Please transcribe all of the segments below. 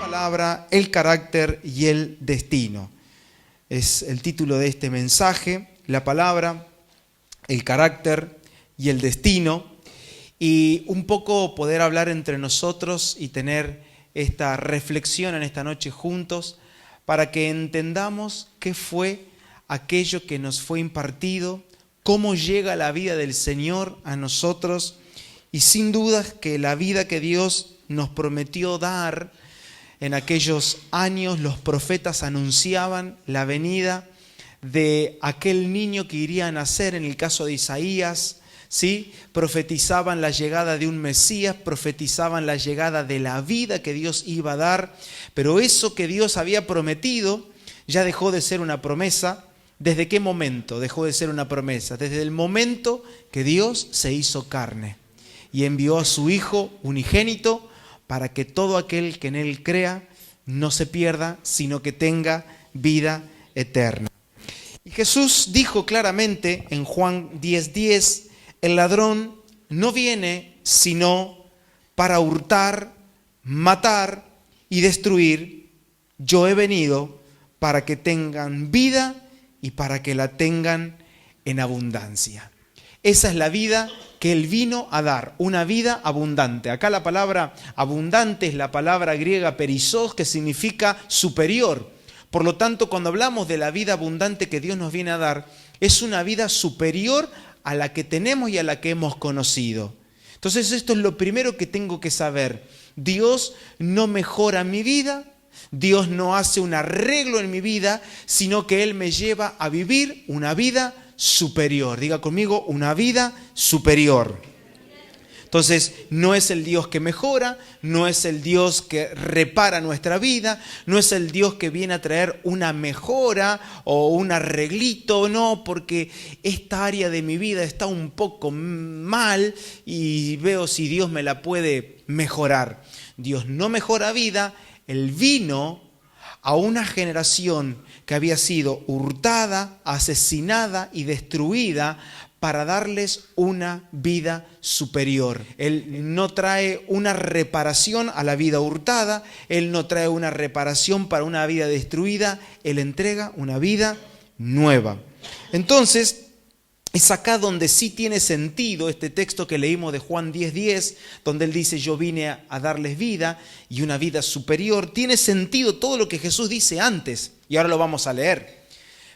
Palabra, el carácter y el destino. Es el título de este mensaje, la palabra, el carácter y el destino. Y un poco poder hablar entre nosotros y tener esta reflexión en esta noche juntos para que entendamos qué fue aquello que nos fue impartido, cómo llega la vida del Señor a nosotros y sin dudas que la vida que Dios nos prometió dar. En aquellos años los profetas anunciaban la venida de aquel niño que iría a nacer, en el caso de Isaías, ¿sí? Profetizaban la llegada de un Mesías, profetizaban la llegada de la vida que Dios iba a dar, pero eso que Dios había prometido ya dejó de ser una promesa. ¿Desde qué momento dejó de ser una promesa? Desde el momento que Dios se hizo carne y envió a su Hijo unigénito para que todo aquel que en Él crea no se pierda, sino que tenga vida eterna. Y Jesús dijo claramente en Juan 10:10, el ladrón no viene sino para hurtar, matar y destruir. Yo he venido para que tengan vida y para que la tengan en abundancia. Esa es la vida que Él vino a dar, una vida abundante. Acá la palabra abundante es la palabra griega perizos, que significa superior. Por lo tanto, cuando hablamos de la vida abundante que Dios nos viene a dar, es una vida superior a la que tenemos y a la que hemos conocido. Entonces, esto es lo primero que tengo que saber. Dios no mejora mi vida, Dios no hace un arreglo en mi vida, sino que Él me lleva a vivir una vida superior. Diga conmigo, una vida superior. Entonces, no es el Dios que mejora, no es el Dios que repara nuestra vida, no es el Dios que viene a traer una mejora o un arreglito, no, porque esta área de mi vida está un poco mal y veo si Dios me la puede mejorar. Dios no mejora vida, Él vino a una generación que había sido hurtada, asesinada y destruida para darles una vida superior. Él no trae una reparación a la vida hurtada, Él no trae una reparación para una vida destruida, Él entrega una vida nueva. Entonces, es acá donde sí tiene sentido este texto que leímos de Juan 10:10, donde Él dice, yo vine a darles vida y una vida superior. Tiene sentido todo lo que Jesús dice antes, y ahora lo vamos a leer.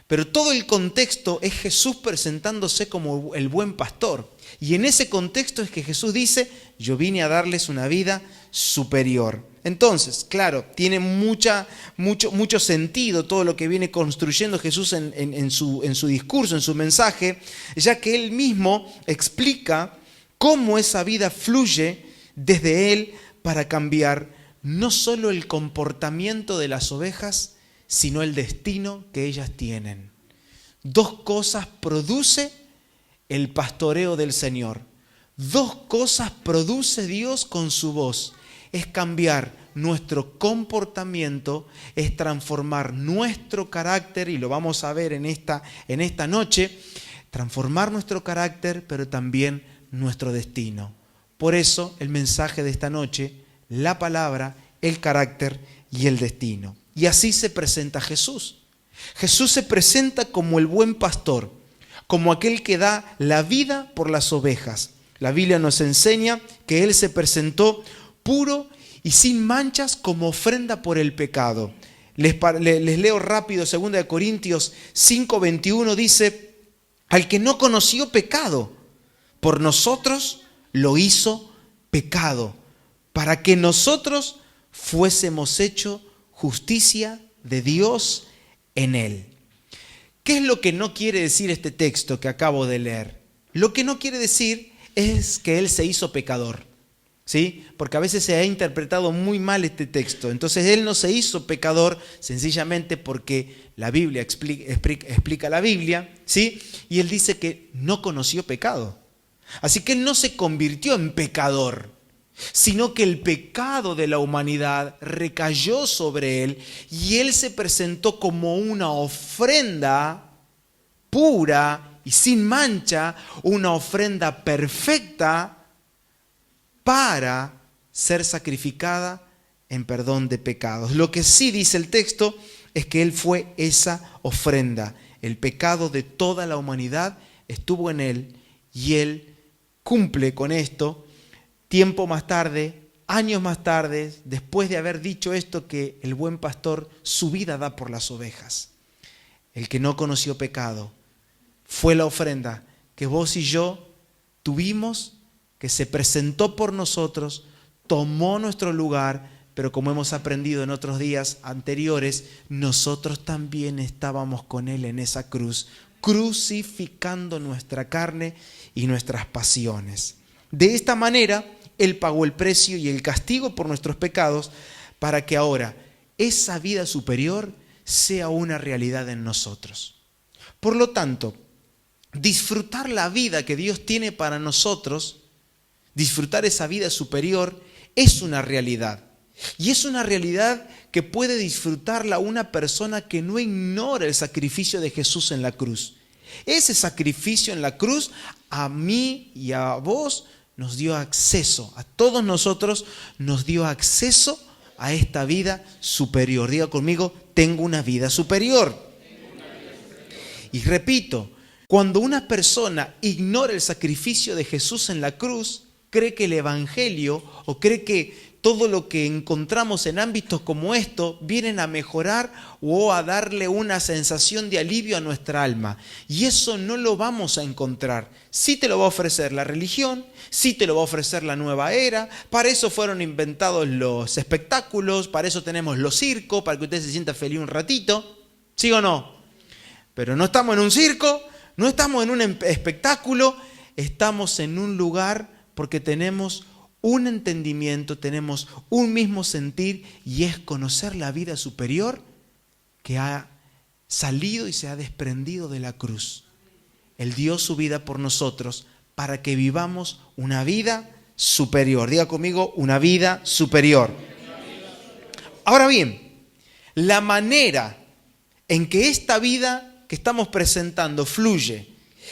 Pero todo el contexto es Jesús presentándose como el buen pastor. Y en ese contexto es que Jesús dice, yo vine a darles una vida superior. Entonces, claro, tiene mucho sentido todo lo que viene construyendo Jesús en su discurso, en su mensaje, ya que Él mismo explica cómo esa vida fluye desde Él para cambiar no solo el comportamiento de las ovejas, sino el destino que ellas tienen. Dos cosas produce el pastoreo del Señor. Dos cosas produce Dios con su voz. Es cambiar nuestro comportamiento, es transformar nuestro carácter, y lo vamos a ver en esta noche, transformar nuestro carácter, pero también nuestro destino. Por eso el mensaje de esta noche, la palabra, el carácter y el destino. Y así se presenta Jesús. Jesús se presenta como el buen pastor, como aquel que da la vida por las ovejas. La Biblia nos enseña que Él se presentó puro y sin manchas como ofrenda por el pecado. Les leo rápido, 2 Corintios 5:21 dice, al que no conoció pecado, por nosotros lo hizo pecado, para que nosotros fuésemos hechos justicia de Dios en Él. ¿Qué es lo que no quiere decir este texto que acabo de leer? Lo que no quiere decir es que Él se hizo pecador, ¿sí? Porque a veces se ha interpretado muy mal este texto. Entonces Él no se hizo pecador sencillamente porque la Biblia explica la Biblia, ¿sí? Y Él dice que no conoció pecado. Así que Él no se convirtió en pecador, sino que el pecado de la humanidad recayó sobre Él y Él se presentó como una ofrenda pura y sin mancha, una ofrenda perfecta para ser sacrificada en perdón de pecados. Lo que sí dice el texto es que Él fue esa ofrenda. El pecado de toda la humanidad estuvo en Él y Él cumple con esto. Tiempo más tarde, años más tarde, después de haber dicho esto, que el buen pastor su vida da por las ovejas. El que no conoció pecado fue la ofrenda que vos y yo tuvimos, que se presentó por nosotros, tomó nuestro lugar, pero como hemos aprendido en otros días anteriores, nosotros también estábamos con Él en esa cruz, crucificando nuestra carne y nuestras pasiones. De esta manera, Él pagó el precio y el castigo por nuestros pecados para que ahora esa vida superior sea una realidad en nosotros. Por lo tanto, disfrutar la vida que Dios tiene para nosotros, disfrutar esa vida superior, es una realidad. Y es una realidad que puede disfrutarla una persona que no ignora el sacrificio de Jesús en la cruz. Ese sacrificio en la cruz a mí y a vos nos dio acceso, a todos nosotros nos dio acceso a esta vida superior. Diga conmigo, tengo una vida superior. Y repito, cuando una persona ignora el sacrificio de Jesús en la cruz, cree que el evangelio o cree que todo lo que encontramos en ámbitos como esto vienen a mejorar o a darle una sensación de alivio a nuestra alma. Y eso no lo vamos a encontrar. Sí te lo va a ofrecer la religión, sí te lo va a ofrecer la nueva era. Para eso fueron inventados los espectáculos, para eso tenemos los circos, para que usted se sienta feliz un ratito. ¿Sí o no? Pero no estamos en un circo, no estamos en un espectáculo, estamos en un lugar porque tenemos un entendimiento, tenemos un mismo sentir y es conocer la vida superior que ha salido y se ha desprendido de la cruz. Él dio su vida por nosotros para que vivamos una vida superior. Diga conmigo, una vida superior. Ahora bien, la manera en que esta vida que estamos presentando fluye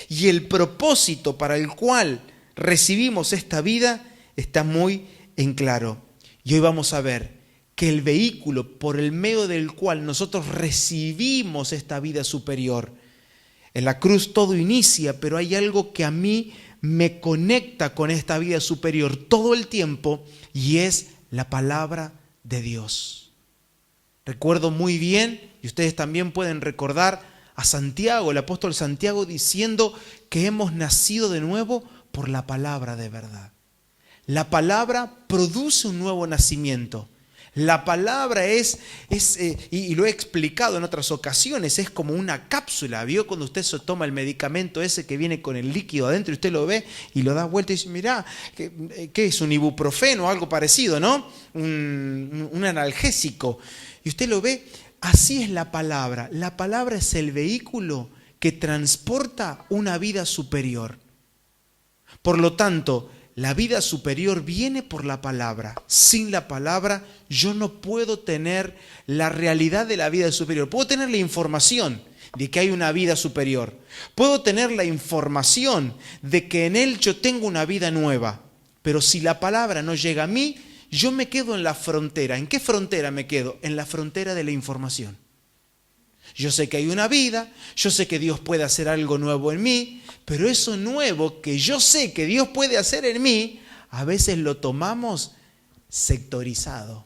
y el propósito para el cual recibimos esta vida está muy en claro. Y hoy vamos a ver que el vehículo por el medio del cual nosotros recibimos esta vida superior, en la cruz todo inicia, pero hay algo que a mí me conecta con esta vida superior todo el tiempo y es la palabra de Dios. Recuerdo muy bien, y ustedes también pueden recordar a Santiago, el apóstol Santiago, diciendo que hemos nacido de nuevo por la palabra de verdad. La palabra produce un nuevo nacimiento. La palabra y lo he explicado en otras ocasiones, es como una cápsula. ¿Vio cuando usted se toma el medicamento ese que viene con el líquido adentro y usted lo ve y lo da vuelta y dice, mirá, ¿qué es? Un ibuprofeno o algo parecido, ¿no? Un analgésico. Y usted lo ve, así es la palabra. La palabra es el vehículo que transporta una vida superior. Por lo tanto, la vida superior viene por la palabra. Sin la palabra yo no puedo tener la realidad de la vida superior. Puedo tener la información de que hay una vida superior. Puedo tener la información de que en Él yo tengo una vida nueva. Pero si la palabra no llega a mí, yo me quedo en la frontera. ¿En qué frontera me quedo? En la frontera de la información. Yo sé que hay una vida, yo sé que Dios puede hacer algo nuevo en mí, pero eso nuevo que yo sé que Dios puede hacer en mí, a veces lo tomamos sectorizado.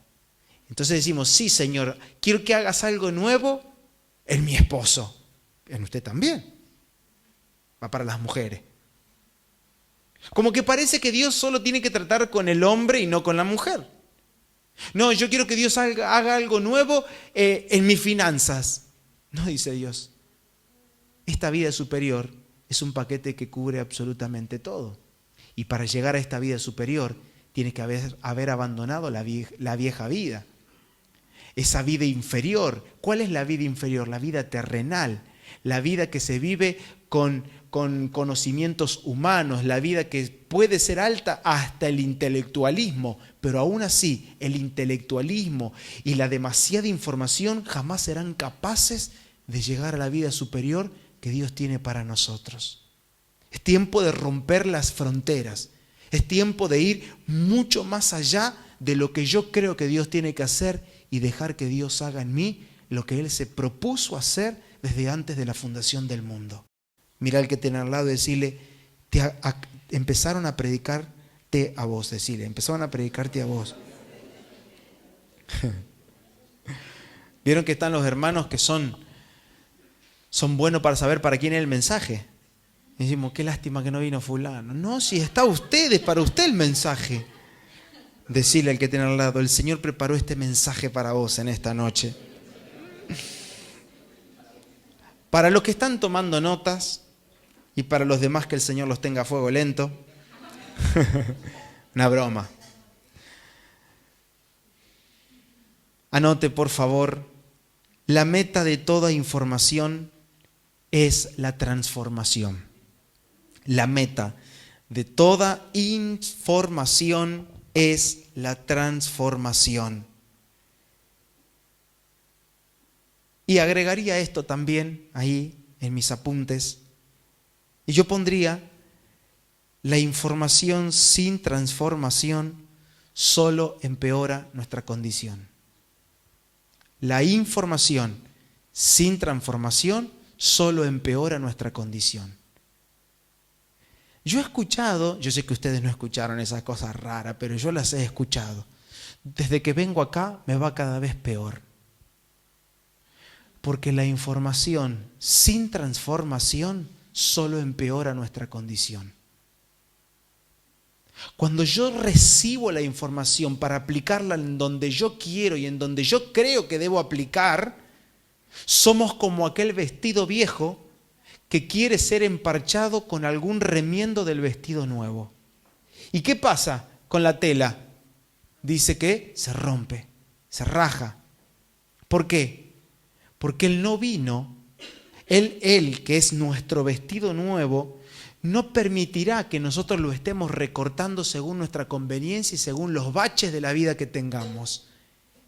Entonces decimos, sí, Señor, quiero que hagas algo nuevo en mi esposo. En usted también. Va para las mujeres. Como que parece que Dios solo tiene que tratar con el hombre y no con la mujer. No, yo quiero que Dios haga algo nuevo en mis finanzas. No, dice Dios. Esta vida superior es un paquete que cubre absolutamente todo. Y para llegar a esta vida superior, tiene que haber abandonado la vieja vida. Esa vida inferior. ¿Cuál es la vida inferior? La vida terrenal. La vida que se vive con conocimientos humanos. La vida que puede ser alta hasta el intelectualismo. Pero aún así, el intelectualismo y la demasiada información jamás serán capaces de llegar a la vida superior que Dios tiene para nosotros. Es tiempo de romper las fronteras. Es tiempo de ir mucho más allá de lo que yo creo que Dios tiene que hacer y dejar que Dios haga en mí lo que Él se propuso hacer desde antes de la fundación del mundo. Mira al que tiene al lado y decirle, empezaron a predicarte a vos, decirle, empezaron a predicarte a vos. Vieron que están los hermanos que son buenos para saber para quién es el mensaje. Y decimos, qué lástima que no vino fulano. No, si está ustedes, para usted el mensaje. Decirle al que tiene al lado, el Señor preparó este mensaje para vos en esta noche. Para los que están tomando notas y para los demás que el Señor los tenga a fuego lento. Una broma. Anote, por favor, la meta de toda información es la transformación. La meta de toda información es la transformación. Y agregaría esto también ahí en mis apuntes. Y yo pondría, la información sin transformación solo empeora nuestra condición. La información sin transformación solo empeora nuestra condición. Yo he escuchado, yo sé que ustedes no escucharon esas cosas raras, pero yo las he escuchado. Desde que vengo acá me va cada vez peor. Porque la información sin transformación solo empeora nuestra condición. Cuando yo recibo la información para aplicarla en donde yo quiero y en donde yo creo que debo aplicar, somos como aquel vestido viejo que quiere ser emparchado con algún remiendo del vestido nuevo. ¿Y qué pasa con la tela? Dice que se rompe, se raja. ¿Por qué? Porque Él no vino, Él que es nuestro vestido nuevo, no permitirá que nosotros lo estemos recortando según nuestra conveniencia y según los baches de la vida que tengamos.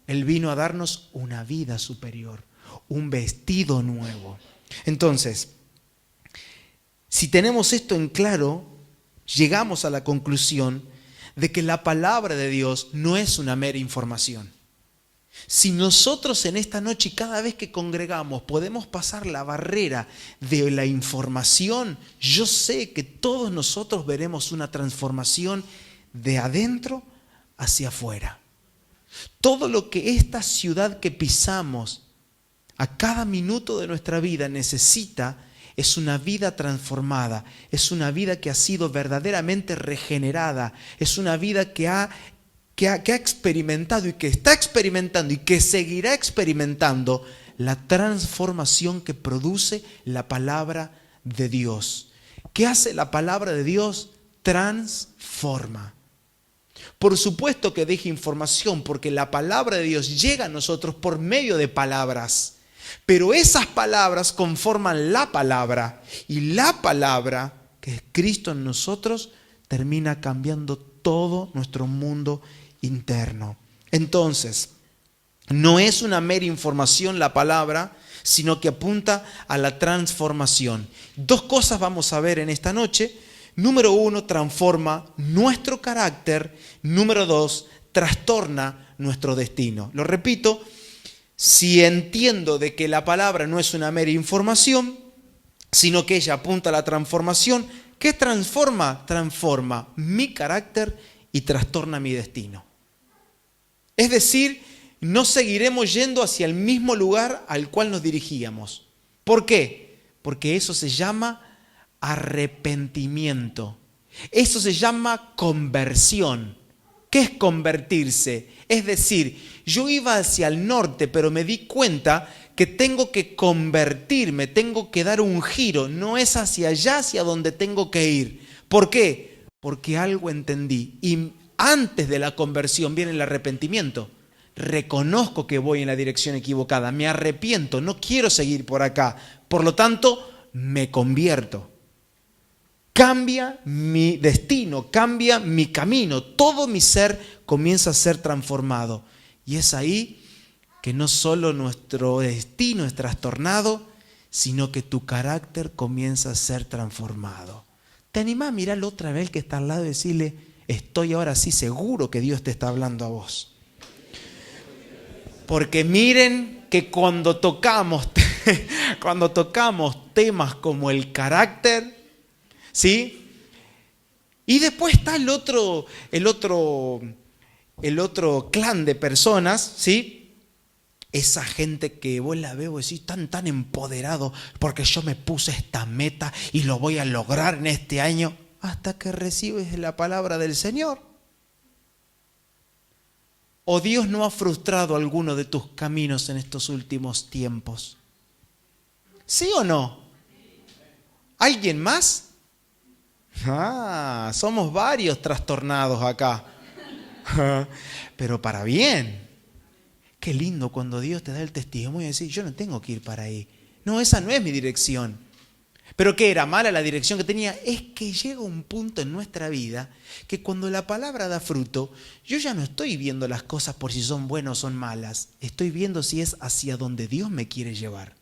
Él vino a darnos una vida superior, un vestido nuevo. Entonces, si tenemos esto en claro, llegamos a la conclusión de que la palabra de Dios no es una mera información. Si nosotros en esta noche y cada vez que congregamos podemos pasar la barrera de la información, yo sé que todos nosotros veremos una transformación de adentro hacia afuera. Todo lo que esta ciudad que pisamos a cada minuto de nuestra vida necesita es una vida transformada, es una vida que ha sido verdaderamente regenerada, es una vida que ha experimentado y que está experimentando y que seguirá experimentando la transformación que produce la palabra de Dios. ¿Qué hace la palabra de Dios? Transforma. Por supuesto que deja información, porque la palabra de Dios llega a nosotros por medio de palabras. Pero esas palabras conforman la palabra, y la palabra, que es Cristo en nosotros, termina cambiando todo nuestro mundo interno. Entonces, no es una mera información la palabra, sino que apunta a la transformación. Dos cosas vamos a ver en esta noche. Número 1, transforma nuestro carácter. Número 2, trastorna nuestro destino. Lo repito, si entiendo de que la palabra no es una mera información, sino que ella apunta a la transformación, ¿qué transforma? Transforma mi carácter y trastorna mi destino. Es decir, no seguiremos yendo hacia el mismo lugar al cual nos dirigíamos. ¿Por qué? Porque eso se llama arrepentimiento. Eso se llama conversión. ¿Qué es convertirse? Es decir, yo iba hacia el norte, pero me di cuenta que tengo que convertirme, tengo que dar un giro. No es hacia allá, hacia donde tengo que ir. ¿Por qué? Porque algo entendí. Y antes de la conversión viene el arrepentimiento. Reconozco que voy en la dirección equivocada, me arrepiento, no quiero seguir por acá. Por lo tanto, me convierto. Cambia mi destino, cambia mi camino, todo mi ser comienza a ser transformado. Y es ahí que no solo nuestro destino es trastornado, sino que tu carácter comienza a ser transformado. ¿Te animás a mirarlo otra vez que está al lado y decirle, estoy ahora sí seguro que Dios te está hablando a vos? Porque miren que cuando tocamos temas como el carácter, ¿sí? Y después está el otro clan de personas, ¿sí? Esa gente que vos la veo y decís tan empoderado porque yo me puse esta meta y lo voy a lograr en este año, hasta que recibes la palabra del Señor. ¿O Dios no ha frustrado alguno de tus caminos en estos últimos tiempos? ¿Sí o no? ¿Alguien más? Somos varios trastornados acá. Pero para bien. Qué lindo cuando Dios te da el testimonio y decir, yo no tengo que ir para ahí. No, esa no es mi dirección. ¿Pero qué era mala la dirección que tenía? Es que llega un punto en nuestra vida que cuando la palabra da fruto, yo ya no estoy viendo las cosas por si son buenas o son malas. Estoy viendo si es hacia donde Dios me quiere llevar.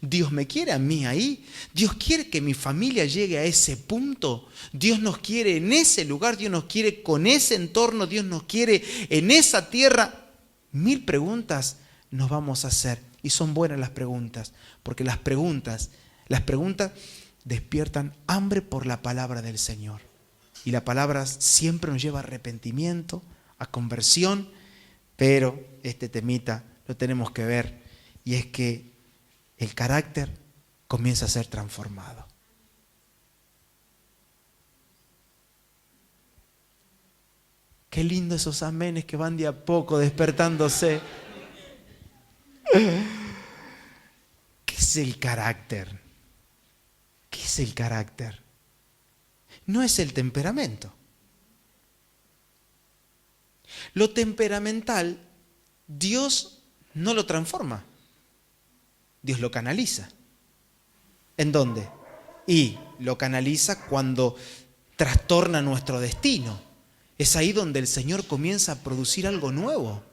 Dios me quiere a mí ahí. Dios quiere que mi familia llegue a ese punto. Dios nos quiere en ese lugar. Dios nos quiere con ese entorno. Dios nos quiere en esa tierra. 1000 preguntas nos vamos a hacer. Y son buenas las preguntas. Porque las preguntas despiertan hambre por la palabra del Señor. Y la palabra siempre nos lleva a arrepentimiento, a conversión. Pero este temita lo tenemos que ver. Y es que el carácter comienza a ser transformado. Qué lindo esos amenes que van de a poco despertándose. ¿Qué es el carácter? ¿Qué es el carácter? No es el temperamento. Lo temperamental, Dios no lo transforma. Dios lo canaliza. ¿En dónde? Y lo canaliza cuando trastorna nuestro destino. Es ahí donde el Señor comienza a producir algo nuevo.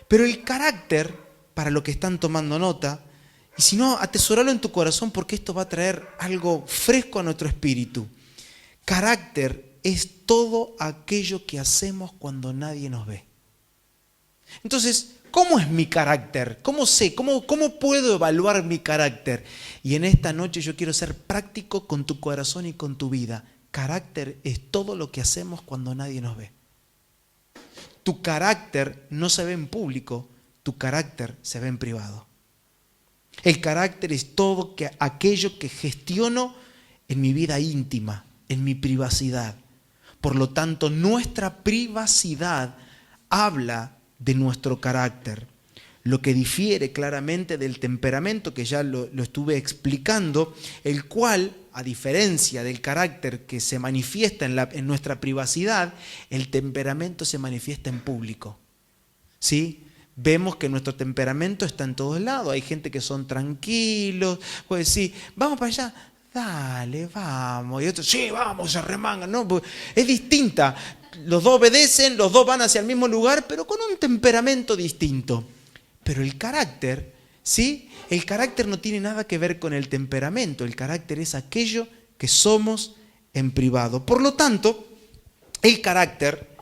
Pero el carácter, para los que están tomando nota, y si no, atesoralo en tu corazón porque esto va a traer algo fresco a nuestro espíritu. Carácter es todo aquello que hacemos cuando nadie nos ve. Entonces, ¿cómo es mi carácter? ¿Cómo sé? ¿Cómo puedo evaluar mi carácter? Y en esta noche yo quiero ser práctico con tu corazón y con tu vida. Carácter es todo lo que hacemos cuando nadie nos ve. Tu carácter no se ve en público, tu carácter se ve en privado. El carácter es todo aquello que gestiono en mi vida íntima, en mi privacidad. Por lo tanto, nuestra privacidad habla de nuestro carácter. Lo que difiere claramente del temperamento, que ya lo estuve explicando, el cual, a diferencia del carácter que se manifiesta en nuestra privacidad, el temperamento se manifiesta en público. ¿Sí? Vemos que nuestro temperamento está en todos lados. Hay gente que son tranquilos, pues sí, vamos para allá, dale, vamos. Y otros, sí, vamos, se remangan. No, es distinta. Los dos obedecen, los dos van hacia el mismo lugar, pero con un temperamento distinto. Pero el carácter, ¿sí? El carácter no tiene nada que ver con el temperamento. El carácter es aquello que somos en privado. Por lo tanto, el carácter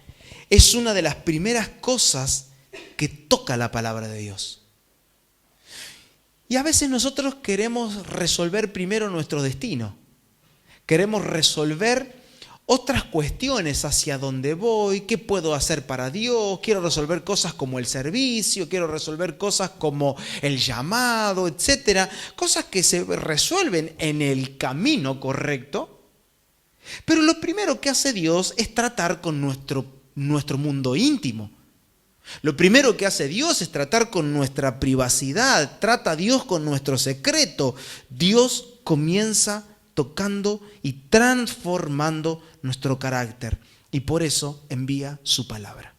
es una de las primeras cosas que toca la palabra de Dios. Y a veces nosotros queremos resolver primero nuestro destino. Queremos resolver otras cuestiones, hacia dónde voy, qué puedo hacer para Dios, quiero resolver cosas como el servicio, quiero resolver cosas como el llamado, etcétera, cosas que se resuelven en el camino correcto. Pero lo primero que hace Dios es tratar con nuestro mundo íntimo. Lo primero que hace Dios es tratar con nuestra privacidad, trata Dios con nuestro secreto. Dios comienza tocando y transformando nuestro carácter. Y por eso envía su palabra.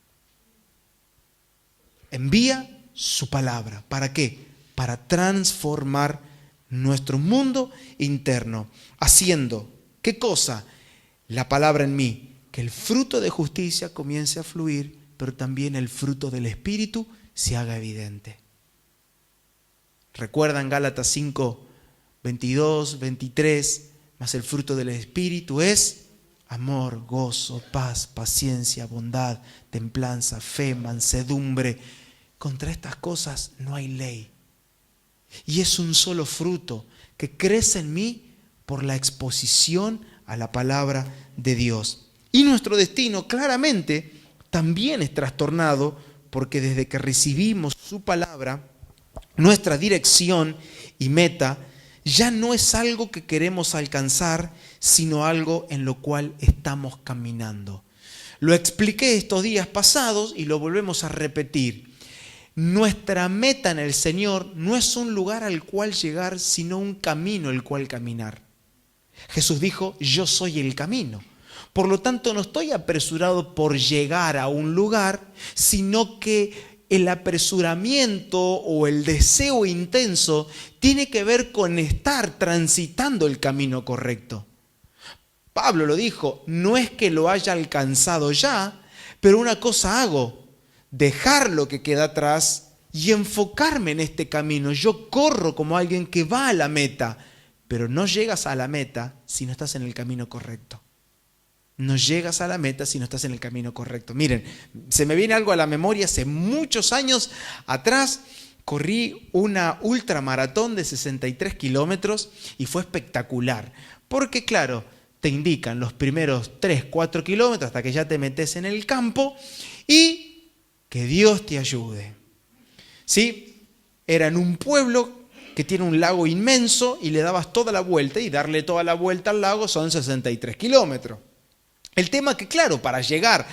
Envía su palabra. ¿Para qué? Para transformar nuestro mundo interno. Haciendo, ¿qué cosa? La palabra en mí. Que el fruto de justicia comience a fluir, pero también el fruto del Espíritu se haga evidente. Recuerdan Gálatas 5, 22, 23, mas el fruto del Espíritu es amor, gozo, paz, paciencia, bondad, templanza, fe, mansedumbre. Contra estas cosas no hay ley. Y es un solo fruto que crece en mí por la exposición a la palabra de Dios. Y nuestro destino claramente también es trastornado porque desde que recibimos su palabra, nuestra dirección y meta ya no es algo que queremos alcanzar, sino algo en lo cual estamos caminando. Lo expliqué estos días pasados y lo volvemos a repetir. Nuestra meta en el Señor no es un lugar al cual llegar, sino un camino el cual caminar. Jesús dijo, yo soy el camino. Por lo tanto, no estoy apresurado por llegar a un lugar, sino que el apresuramiento o el deseo intenso tiene que ver con estar transitando el camino correcto. Pablo lo dijo, no es que lo haya alcanzado ya, pero una cosa hago, dejar lo que queda atrás y enfocarme en este camino. Yo corro como alguien que va a la meta, pero no llegas a la meta si no estás en el camino correcto. No llegas a la meta si no estás en el camino correcto. Miren, se me viene algo a la memoria. Hace muchos años atrás corrí una ultramaratón de 63 kilómetros y fue espectacular. Porque claro, te indican los primeros 3, 4 kilómetros hasta que ya te metes en el campo y que Dios te ayude. ¿Sí? Era en un pueblo que tiene un lago inmenso y le dabas toda la vuelta y darle toda la vuelta al lago son 63 kilómetros. El tema que, claro, para llegar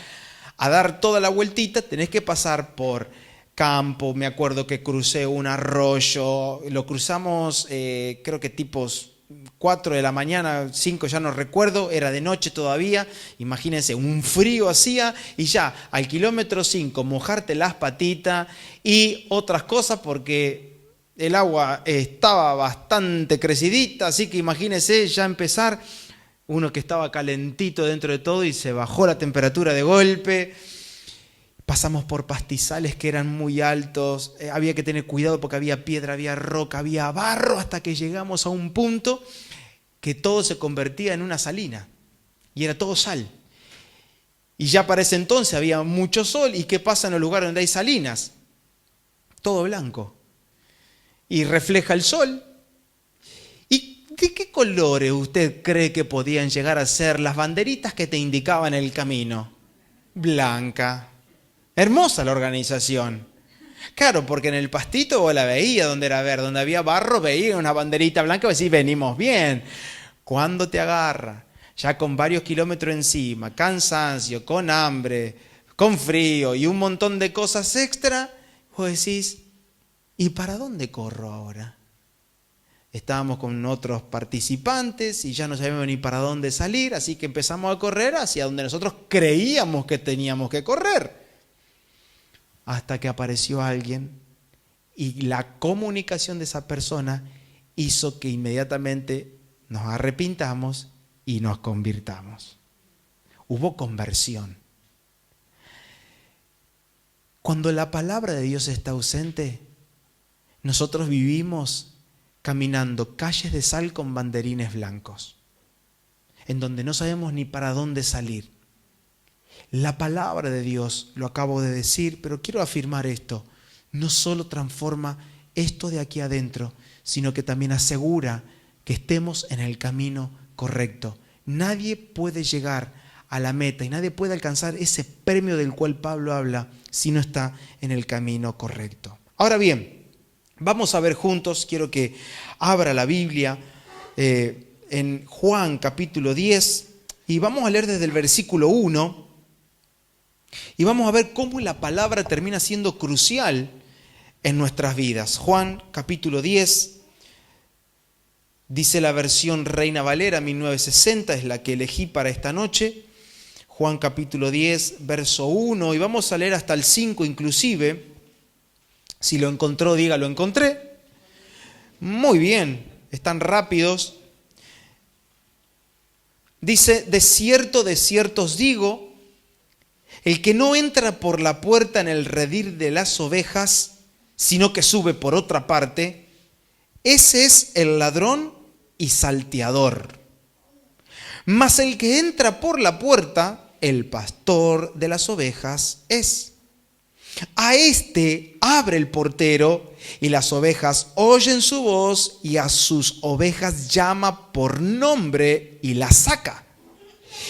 a dar toda la vueltita tenés que pasar por campo. Me acuerdo que crucé un arroyo, lo cruzamos creo que tipos 4 de la mañana, 5 ya no recuerdo, era de noche todavía. Imagínense, un frío hacía y ya al kilómetro 5 mojarte las patitas y otras cosas porque el agua estaba bastante crecidita, así que imagínense ya empezar. Uno que estaba calentito dentro de todo y se bajó la temperatura de golpe. Pasamos por pastizales que eran muy altos. Había que tener cuidado porque había piedra, había roca, había barro, hasta que llegamos a un punto que todo se convertía en una salina. Y era todo sal. Y ya para ese entonces había mucho sol. ¿Y qué pasa en los lugares donde hay salinas? Todo blanco. Y refleja el sol. ¿De qué colores usted cree que podían llegar a ser las banderitas que te indicaban el camino? Blanca. Hermosa la organización. Claro, porque en el pastito vos la veía donde era verde, donde había barro veía una banderita blanca y decís, venimos bien. Cuando te agarra, ya con varios kilómetros encima, cansancio, con hambre, con frío y un montón de cosas extra, vos decís, ¿y para dónde corro ahora? Estábamos con otros participantes y ya no sabíamos ni para dónde salir, así que empezamos a correr hacia donde nosotros creíamos que teníamos que correr. Hasta que apareció alguien y la comunicación de esa persona hizo que inmediatamente nos arrepintamos y nos convirtamos. Hubo conversión. Cuando la palabra de Dios está ausente, nosotros vivimos caminando calles de sal con banderines blancos, en donde no sabemos ni para dónde salir. La palabra de Dios, lo acabo de decir, pero quiero afirmar esto, no solo transforma esto de aquí adentro, sino que también asegura que estemos en el camino correcto. Nadie puede llegar a la meta y nadie puede alcanzar ese premio del cual Pablo habla si no está en el camino correcto. Ahora bien, vamos a ver juntos, quiero que abra la Biblia en Juan capítulo 10 y vamos a leer desde el versículo 1 y vamos a ver cómo la palabra termina siendo crucial en nuestras vidas. Juan capítulo 10, dice la versión Reina Valera 1960, es la que elegí para esta noche. Juan capítulo 10, verso 1 y vamos a leer hasta el 5 inclusive. Si lo encontró, diga, lo encontré. Muy bien, están rápidos. Dice, de cierto os digo, el que no entra por la puerta en el redil de las ovejas, sino que sube por otra parte, Ese es el ladrón y salteador. Mas el que entra por la puerta, el pastor de las ovejas es. A este abre el portero y las ovejas oyen su voz y a sus ovejas llama por nombre y las saca.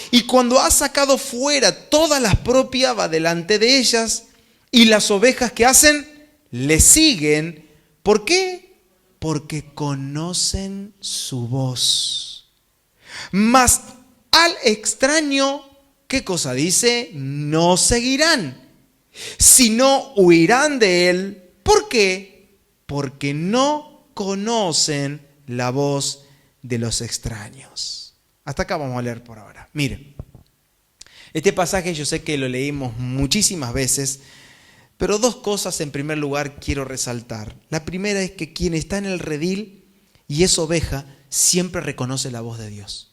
Y cuando ha sacado fuera todas las propias va delante de ellas y las ovejas que hacen le siguen. ¿Por qué? Porque conocen su voz. Mas al extraño, ¿qué cosa dice? No seguirán, sino huirán de él. ¿Por qué? Porque no conocen la voz de los extraños. Hasta acá vamos a leer por ahora. Miren, este pasaje yo sé que lo leímos muchísimas veces, pero dos cosas en primer lugar quiero resaltar. La primera es que quien está en el redil y es oveja siempre reconoce la voz de Dios.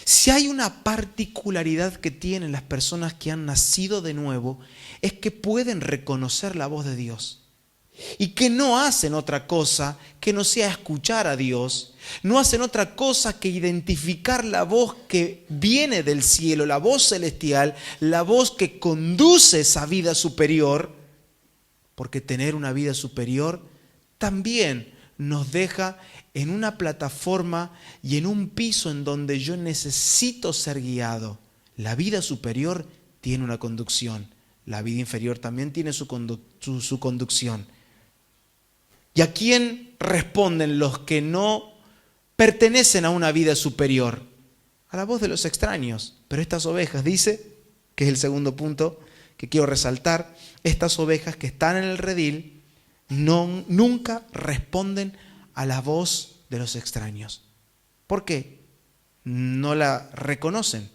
Si hay una particularidad que tienen las personas que han nacido de nuevo, es que pueden reconocer la voz de Dios y que no hacen otra cosa que no sea escuchar a Dios, no hacen otra cosa que identificar la voz que viene del cielo, la voz celestial, la voz que conduce esa vida superior, porque tener una vida superior también nos deja en una plataforma y en un piso en donde yo necesito ser guiado. La vida superior tiene una conducción, la vida inferior también tiene su conducción. ¿Y a quién responden los que no pertenecen a una vida superior? A la voz de los extraños. Pero estas ovejas, dice, que es el segundo punto que quiero resaltar, estas ovejas que están en el redil nunca responden a la voz de los extraños. ¿Por qué? No la reconocen,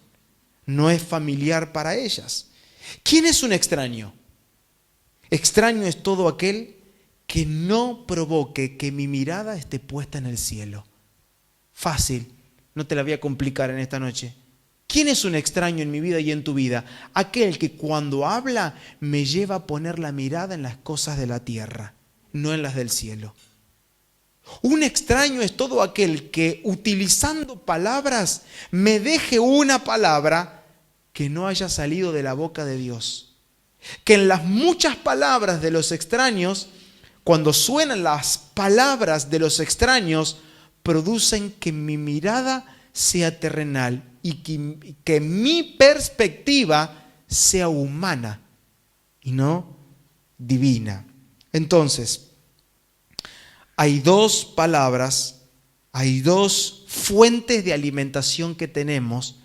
no es familiar para ellas. ¿Quién es un extraño? Extraño es todo aquel que no provoque que mi mirada esté puesta en el cielo. Fácil, no te la voy a complicar en esta noche. ¿Quién es un extraño en mi vida y en tu vida? Aquel que cuando habla me lleva a poner la mirada en las cosas de la tierra, no en las del cielo. Un extraño es todo aquel que utilizando palabras me deje una palabra que no haya salido de la boca de Dios. Que en las muchas palabras de los extraños, cuando suenan las palabras de los extraños, producen que mi mirada sea terrenal y que mi perspectiva sea humana y no divina. Entonces, hay dos palabras, hay dos fuentes de alimentación que tenemos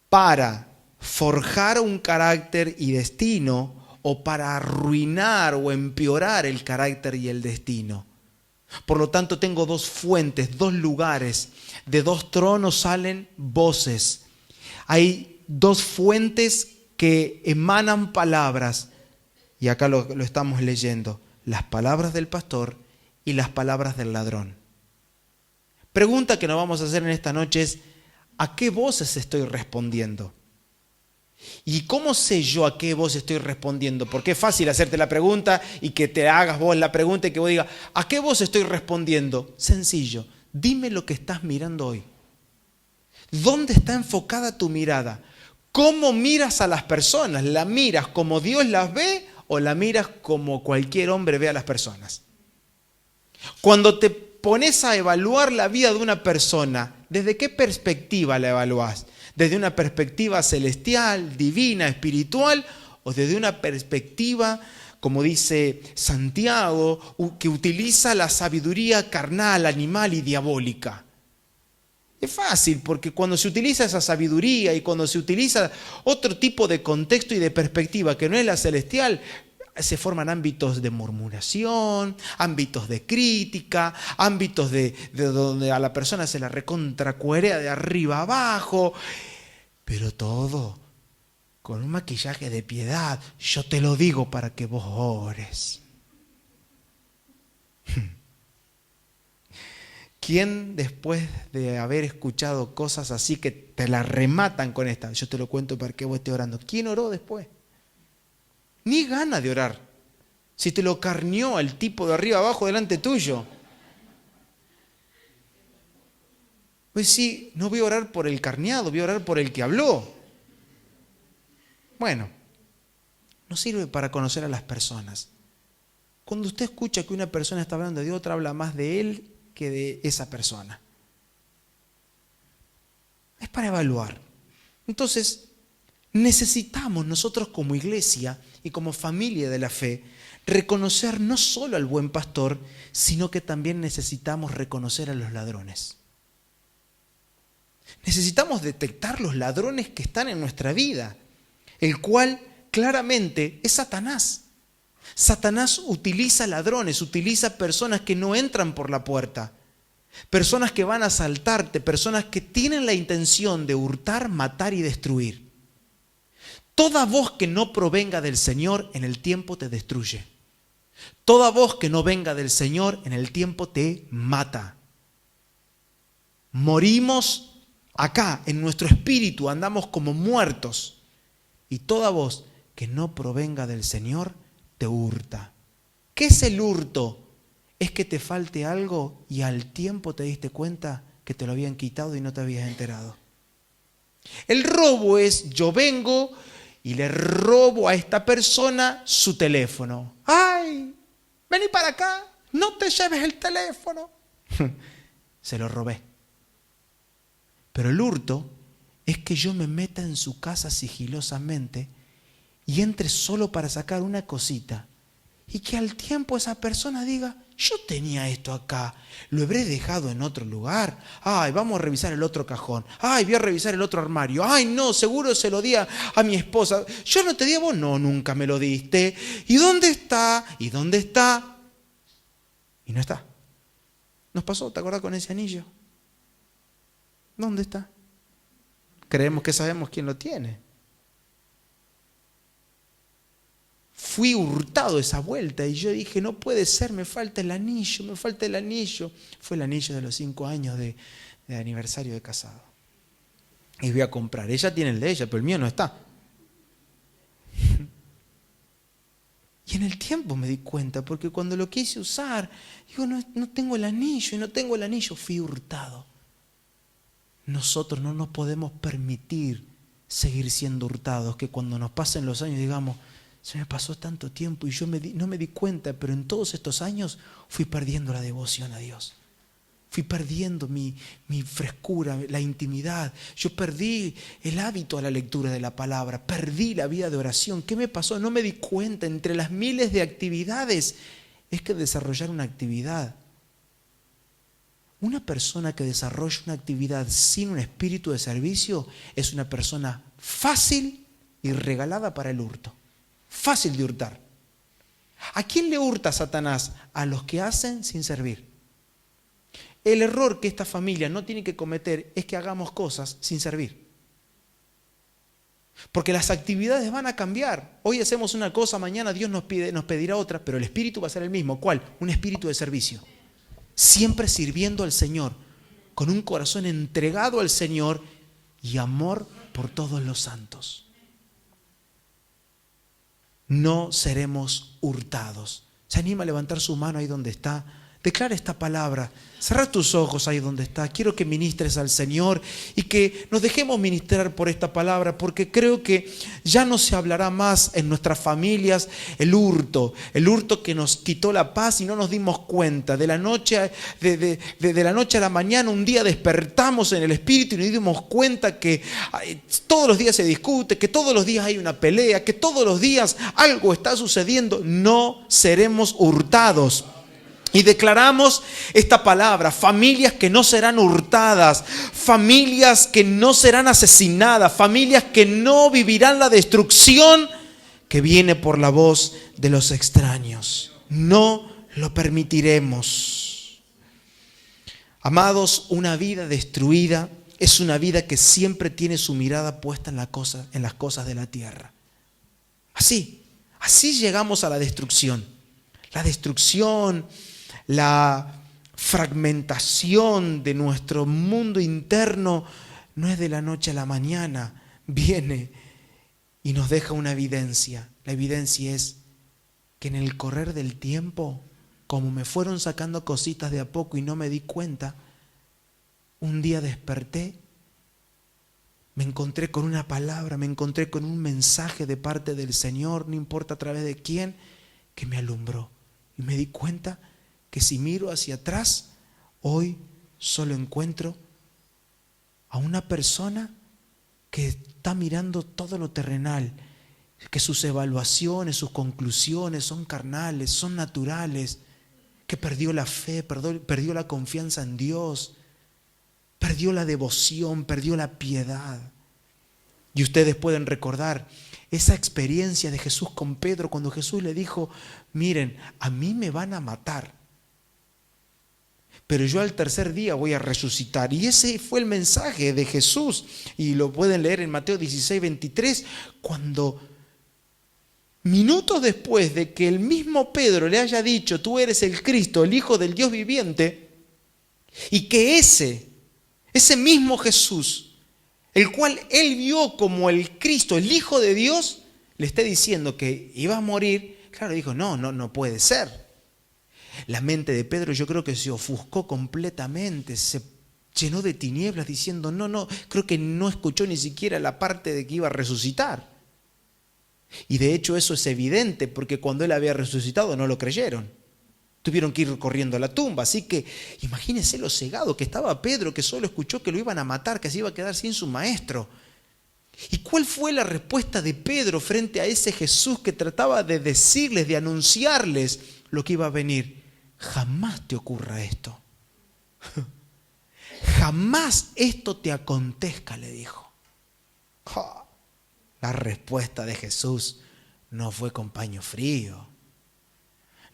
para forjar un carácter y destino o para arruinar o empeorar el carácter y el destino. Por lo tanto, tengo dos fuentes, dos lugares. De dos tronos salen voces. Hay dos fuentes que emanan palabras. Y acá lo estamos leyendo. Las palabras del pastor y las palabras del ladrón. Pregunta que nos vamos a hacer en esta noche es, ¿a qué voces estoy respondiendo? ¿Y cómo sé yo a qué voz estoy respondiendo? Porque es fácil hacerte la pregunta y que te hagas vos la pregunta y que vos digas, ¿a qué voz estoy respondiendo? Sencillo, dime lo que estás mirando hoy. ¿Dónde está enfocada tu mirada? ¿Cómo miras a las personas? ¿La miras como Dios las ve o la miras como cualquier hombre ve a las personas? Cuando te pones a evaluar la vida de una persona, ¿desde qué perspectiva la evalúas? ¿Desde una perspectiva celestial, divina, espiritual? ¿O desde una perspectiva, como dice Santiago, que utiliza la sabiduría carnal, animal y diabólica? Es fácil, porque cuando se utiliza esa sabiduría y cuando se utiliza otro tipo de contexto y de perspectiva que no es la celestial, se forman ámbitos de murmuración, ámbitos de crítica, ámbitos de donde a la persona se la recontracuerea de arriba abajo, pero todo con un maquillaje de piedad. Yo te lo digo para que vos ores. ¿Quién después de haber escuchado cosas así que te la rematan con esta? Yo te lo cuento para que vos estés orando. ¿Quién oró después? Ni gana de orar. Si te lo carneó el tipo de arriba abajo delante tuyo. Pues sí, no voy a orar por el carneado, voy a orar por el que habló. Bueno, no sirve para conocer a las personas. Cuando usted escucha que una persona está hablando de otra, habla más de él que de esa persona. Es para evaluar. Entonces, necesitamos nosotros como iglesia y como familia de la fe reconocer no solo al buen pastor, sino que también necesitamos reconocer a los ladrones. Necesitamos detectar los ladrones que están en nuestra vida, el cual claramente es Satanás. Satanás utiliza ladrones, utiliza personas que no entran por la puerta, personas que van a asaltarte, personas que tienen la intención de hurtar, matar y destruir. Toda voz que no provenga del Señor en el tiempo te destruye. Toda voz que no venga del Señor en el tiempo te mata. Morimos acá, en nuestro espíritu, andamos como muertos. Y toda voz que no provenga del Señor te hurta. ¿Qué es el hurto? Es que te falte algo y al tiempo te diste cuenta que te lo habían quitado y no te habías enterado. El robo es: yo vengo y le robo a esta persona su teléfono. ¡Ay! Vení para acá, no te lleves el teléfono. Se lo robé. Pero el hurto es que yo me meta en su casa sigilosamente y entre solo para sacar una cosita. Y que al tiempo esa persona diga: yo tenía esto acá, lo habré dejado en otro lugar. Ay, vamos a revisar el otro cajón. Ay, voy a revisar el otro armario. Ay, no, seguro se lo di a mi esposa. Yo no te di a vos. No, nunca me lo diste. ¿Y dónde está? ¿Y dónde está? Y no está. Nos pasó, ¿te acordás con ese anillo? ¿Dónde está? Creemos que sabemos quién lo tiene. Fui hurtado esa vuelta y yo dije: no puede ser, me falta el anillo, me falta el anillo. Fue el anillo de los 5 años de aniversario de casado. Y voy a comprar. Ella tiene el de ella, pero el mío no está. Y en el tiempo me di cuenta, porque cuando lo quise usar, digo: no tengo el anillo, y no tengo el anillo. Fui hurtado. Nosotros no nos podemos permitir seguir siendo hurtados, que cuando nos pasen los años digamos: se me pasó tanto tiempo y yo no me di cuenta, pero en todos estos años fui perdiendo la devoción a Dios. Fui perdiendo mi frescura, la intimidad. Yo perdí el hábito a la lectura de la palabra, perdí la vida de oración. ¿Qué me pasó? No me di cuenta. Entre las miles de actividades es que desarrollar una actividad. Una persona que desarrolla una actividad sin un espíritu de servicio es una persona fácil y regalada para el hurto. Fácil de hurtar. ¿A quién le hurta Satanás? A los que hacen sin servir. El error que esta familia no tiene que cometer es que hagamos cosas sin servir. Porque las actividades van a cambiar. Hoy hacemos una cosa, mañana Dios nos pedirá otra, pero el espíritu va a ser el mismo. ¿Cuál? Un espíritu de servicio. Siempre sirviendo al Señor, con un corazón entregado al Señor y amor por todos los santos. No seremos hurtados. ¿Se anima a levantar su mano ahí donde está? Declara esta palabra. Cerra tus ojos ahí donde está. Quiero que ministres al Señor y que nos dejemos ministrar por esta palabra, porque creo que ya no se hablará más en nuestras familias el hurto que nos quitó la paz y no nos dimos cuenta. De la noche a la mañana un día despertamos en el espíritu y nos dimos cuenta que todos los días se discute, que todos los días hay una pelea, que todos los días algo está sucediendo. No seremos hurtados. Y declaramos esta palabra: familias que no serán hurtadas, familias que no serán asesinadas, familias que no vivirán la destrucción que viene por la voz de los extraños. No lo permitiremos. Amados, una vida destruida es una vida que siempre tiene su mirada puesta en las cosas de la tierra. Así llegamos a la destrucción. La destrucción, la fragmentación de nuestro mundo interno no es de la noche a la mañana. Viene y nos deja una evidencia. La evidencia es que en el correr del tiempo, como me fueron sacando cositas de a poco y no me di cuenta, un día desperté, me encontré con una palabra, me encontré con un mensaje de parte del Señor, no importa a través de quién, que me alumbró. Y me di cuenta que si miro hacia atrás, hoy solo encuentro a una persona que está mirando todo lo terrenal, que sus evaluaciones, sus conclusiones son carnales, son naturales, que perdió la fe, perdió la confianza en Dios, perdió la devoción, perdió la piedad. Y ustedes pueden recordar esa experiencia de Jesús con Pedro cuando Jesús le dijo, miren, a mí me van a matar, pero yo al tercer día voy a resucitar. Y ese fue el mensaje de Jesús. Y lo pueden leer en Mateo 16, 23, cuando minutos después de que el mismo Pedro le haya dicho, tú eres el Cristo, el Hijo del Dios viviente, y que ese mismo Jesús, el cual él vio como el Cristo, el Hijo de Dios, le esté diciendo que iba a morir, claro, dijo, no puede ser. La mente de Pedro yo creo que se ofuscó completamente, se llenó de tinieblas diciendo, no, creo que no escuchó ni siquiera la parte de que iba a resucitar. Y de hecho eso es evidente porque cuando él había resucitado no lo creyeron. Tuvieron que ir corriendo a la tumba. Así que imagínense lo cegado que estaba Pedro, que solo escuchó que lo iban a matar, que se iba a quedar sin su maestro. ¿Y cuál fue la respuesta de Pedro frente a ese Jesús que trataba de decirles, de anunciarles lo que iba a venir? Jamás te ocurra esto. Jamás esto te acontezca, le dijo. La respuesta de Jesús no fue con paño frío.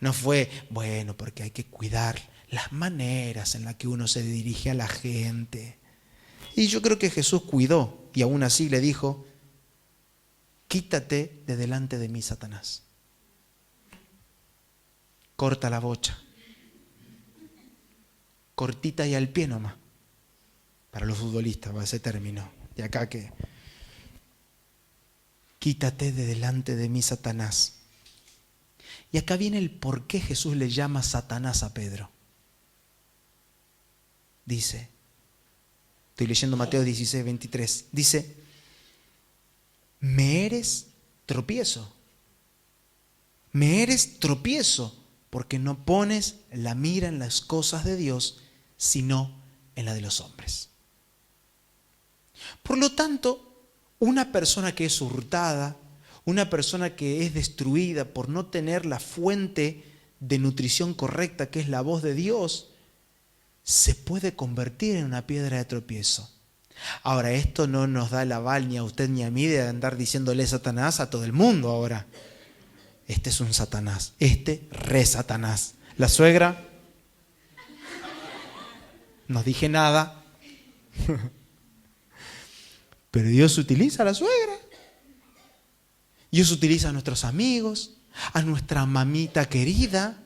No fue, bueno, porque hay que cuidar las maneras en las que uno se dirige a la gente. Y yo creo que Jesús cuidó y aún así le dijo, quítate de delante de mí, Satanás. Corta la bocha. Cortita y al pie nomás. Para los futbolistas va ese término. De acá que... Quítate de delante de mí, Satanás. Y acá viene el por qué Jesús le llama Satanás a Pedro. Dice, estoy leyendo Mateo 16, 23. Dice, me eres tropiezo. Me eres tropiezo porque no pones la mira en las cosas de Dios, sino en la de los hombres. Por lo tanto, una persona que es hurtada, una persona que es destruida por no tener la fuente de nutrición correcta, que es la voz de Dios, se puede convertir en una piedra de tropiezo. Ahora, esto no nos da el aval ni a usted ni a mí de andar diciéndole Satanás a todo el mundo ahora. Este es un Satanás, re Satanás. La suegra, no dije nada. Pero Dios utiliza a la suegra. Dios utiliza a nuestros amigos, a nuestra mamita querida.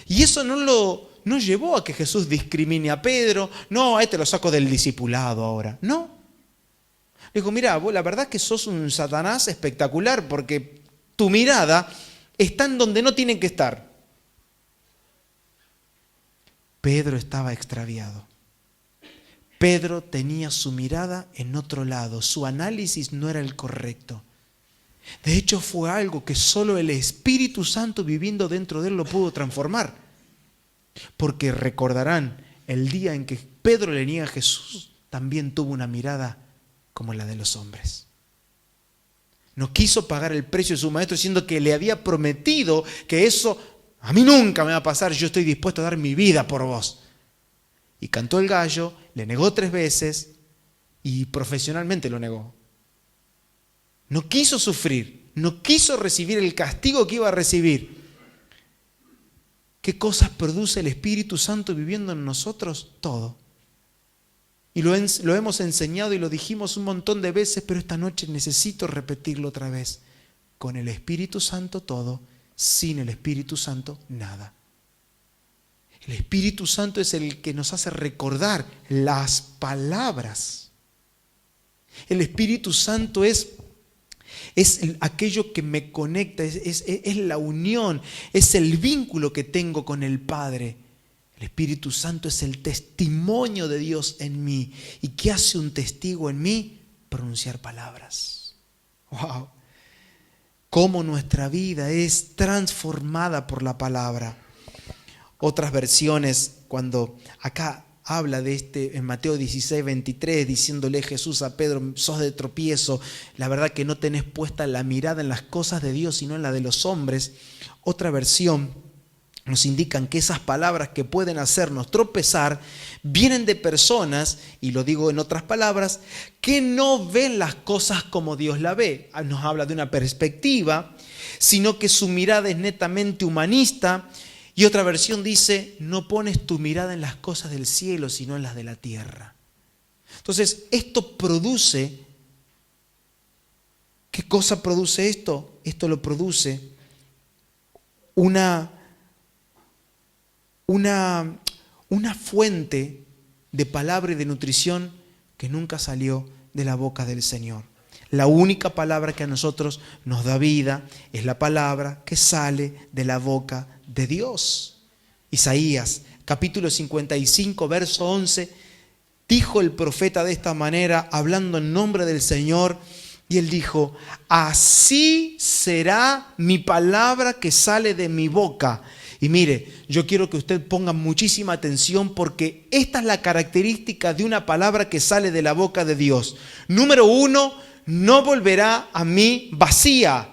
Y eso no llevó a que Jesús discrimine a Pedro. No, a este lo saco del discipulado ahora. No. Le dijo, mira, vos la verdad es que sos un Satanás espectacular porque tu mirada está en donde no tienen que estar. Pedro estaba extraviado. Pedro tenía su mirada en otro lado, su análisis no era el correcto. De hecho, fue algo que solo el Espíritu Santo viviendo dentro de él lo pudo transformar. Porque recordarán, el día en que Pedro le niega a Jesús, también tuvo una mirada como la de los hombres. No quiso pagar el precio de su maestro, diciendo que le había prometido que eso a mí nunca me va a pasar, yo estoy dispuesto a dar mi vida por vos. Y cantó el gallo, le negó 3 veces y profesionalmente lo negó. No quiso sufrir, no quiso recibir el castigo que iba a recibir. ¿Qué cosas produce el Espíritu Santo viviendo en nosotros? Todo. Y lo hemos enseñado y lo dijimos un montón de veces, pero esta noche necesito repetirlo otra vez. Con el Espíritu Santo todo, sin el Espíritu Santo nada. El Espíritu Santo es el que nos hace recordar las palabras. El Espíritu Santo es Es aquello que me conecta, es la unión, es el vínculo que tengo con el Padre. El Espíritu Santo es el testimonio de Dios en mí. ¿Y qué hace un testigo en mí? Pronunciar palabras. ¡Wow! Cómo nuestra vida es transformada por la palabra. Otras versiones, cuando acá habla de en Mateo 16, 23, diciéndole Jesús a Pedro, sos de tropiezo, la verdad que no tenés puesta la mirada en las cosas de Dios, sino en la de los hombres. Otra versión nos indican que esas palabras que pueden hacernos tropezar vienen de personas, y lo digo en otras palabras, que no ven las cosas como Dios la ve. Nos habla de una perspectiva, sino que su mirada es netamente humanista. Y otra versión dice, no pones tu mirada en las cosas del cielo, sino en las de la tierra. Entonces, esto produce, ¿qué cosa produce esto? Esto lo produce una fuente de palabra y de nutrición que nunca salió de la boca del Señor. La única palabra que a nosotros nos da vida es la palabra que sale de la boca de Dios. Isaías, capítulo 55, verso 11, dijo el profeta de esta manera, hablando en nombre del Señor, y él dijo, así será mi palabra que sale de mi boca. Y mire, yo quiero que usted ponga muchísima atención porque esta es la característica de una palabra que sale de la boca de Dios. Número 1, no volverá a mí vacía.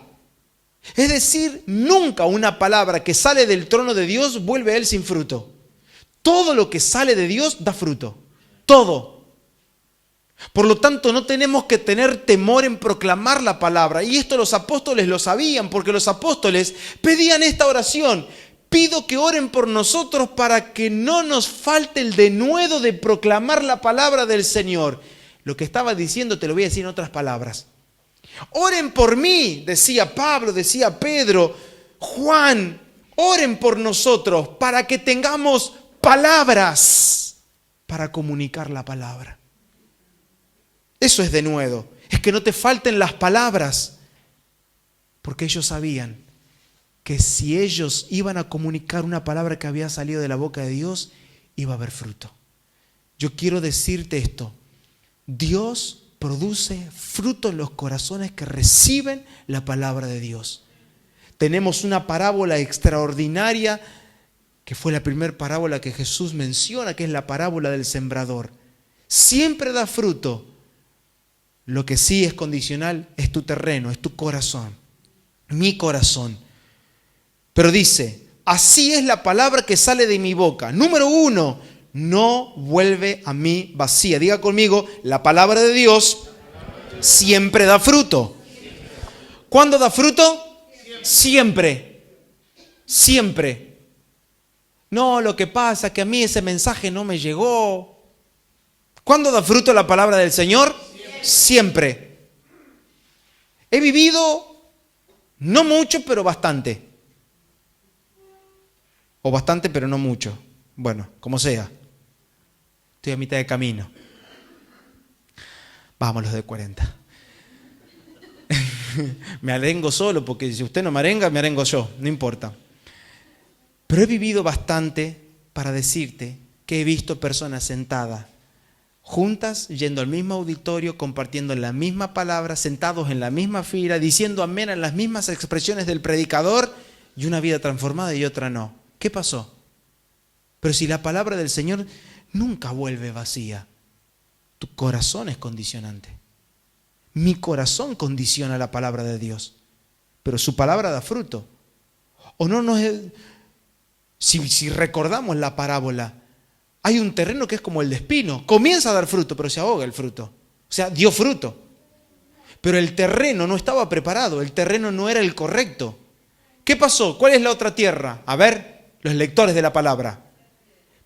Es decir, nunca una palabra que sale del trono de Dios vuelve a él sin fruto. Todo lo que sale de Dios da fruto. Todo. Por lo tanto, no tenemos que tener temor en proclamar la palabra. Y esto los apóstoles lo sabían, porque los apóstoles pedían esta oración. Pido que oren por nosotros para que no nos falte el denuedo de proclamar la palabra del Señor. Lo que estaba diciendo te lo voy a decir en otras palabras. Oren por mí, decía Pablo, decía Pedro, Juan, oren por nosotros para que tengamos palabras para comunicar la palabra. Eso es denuedo, es que no te falten las palabras, porque ellos sabían que si ellos iban a comunicar una palabra que había salido de la boca de Dios, iba a haber fruto. Yo quiero decirte esto, Dios produce fruto en los corazones que reciben la palabra de Dios. Tenemos una parábola extraordinaria, que fue la primera parábola que Jesús menciona, que es la parábola del sembrador. Siempre da fruto. Lo que sí es condicional es tu terreno, es tu corazón, mi corazón. Pero dice, así es la palabra que sale de mi boca. Número 1, no vuelve a mí vacía. Diga conmigo, la palabra de Dios siempre da fruto. ¿Cuándo da fruto? Siempre. Siempre. No, lo que pasa es que a mí ese mensaje no me llegó. ¿Cuándo da fruto la palabra del Señor? Siempre. He vivido, no mucho, pero bastante. O bastante, pero no mucho. Bueno, como sea. Estoy a mitad de camino. Vamos los de 40. Me arengo solo, porque si usted no me arengo yo, no importa. Pero he vivido bastante para decirte que he visto personas sentadas, juntas, yendo al mismo auditorio, compartiendo la misma palabra, sentados en la misma fila, diciendo amén a las mismas expresiones del predicador, y una vida transformada y otra no. ¿Qué pasó? Pero si la palabra del Señor nunca vuelve vacía, tu corazón es condicionante. Mi corazón condiciona la palabra de Dios, pero su palabra da fruto. O no nos es, si recordamos la parábola, hay un terreno que es como el de espino, comienza a dar fruto, pero se ahoga el fruto. O sea, dio fruto. Pero el terreno no estaba preparado, el terreno no era el correcto. ¿Qué pasó? ¿Cuál es la otra tierra? A ver, los lectores de la palabra.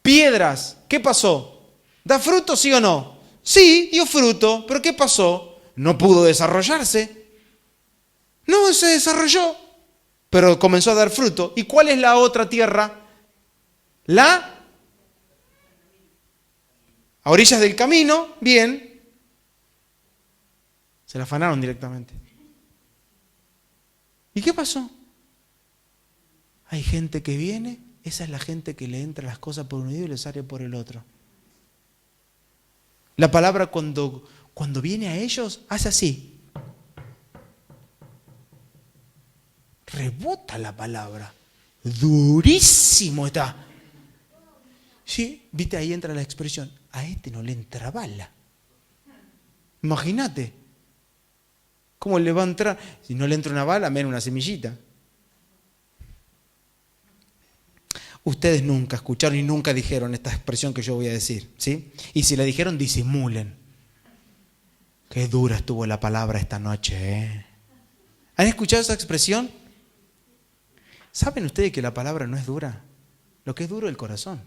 Piedras, ¿qué pasó? ¿Da fruto, sí o no? Sí, dio fruto, pero ¿qué pasó? No pudo desarrollarse. No, se desarrolló, pero comenzó a dar fruto. ¿Y cuál es la otra tierra? A orillas del camino, bien. Se la afanaron directamente. ¿Y qué pasó? Hay gente que viene, esa es la gente que le entra las cosas por un oído y le sale por el otro. La palabra cuando viene a ellos, hace así. Rebota la palabra. Durísimo está. Sí, viste, ahí entra la expresión. A este no le entra bala. Imagínate. ¿Cómo le va a entrar? Si no le entra una bala, menos una semillita. Ustedes nunca escucharon y nunca dijeron esta expresión que yo voy a decir, ¿sí? Y si la dijeron, disimulen. Qué dura estuvo la palabra esta noche, ¿eh? ¿Han escuchado esa expresión? ¿Saben ustedes que la palabra no es dura? Lo que es duro es el corazón.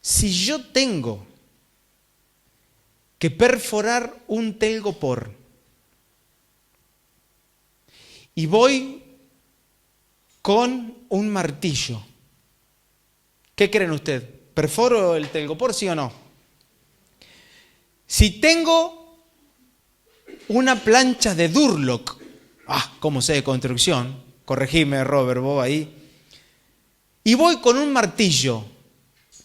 Si yo tengo que perforar un telgopor y voy con un martillo, ¿qué creen ustedes? ¿Perforo el telgopor, sí o no? Si tengo una plancha de Durlock, cómo sé de construcción, corregime Robert, vos ahí, y voy con un martillo,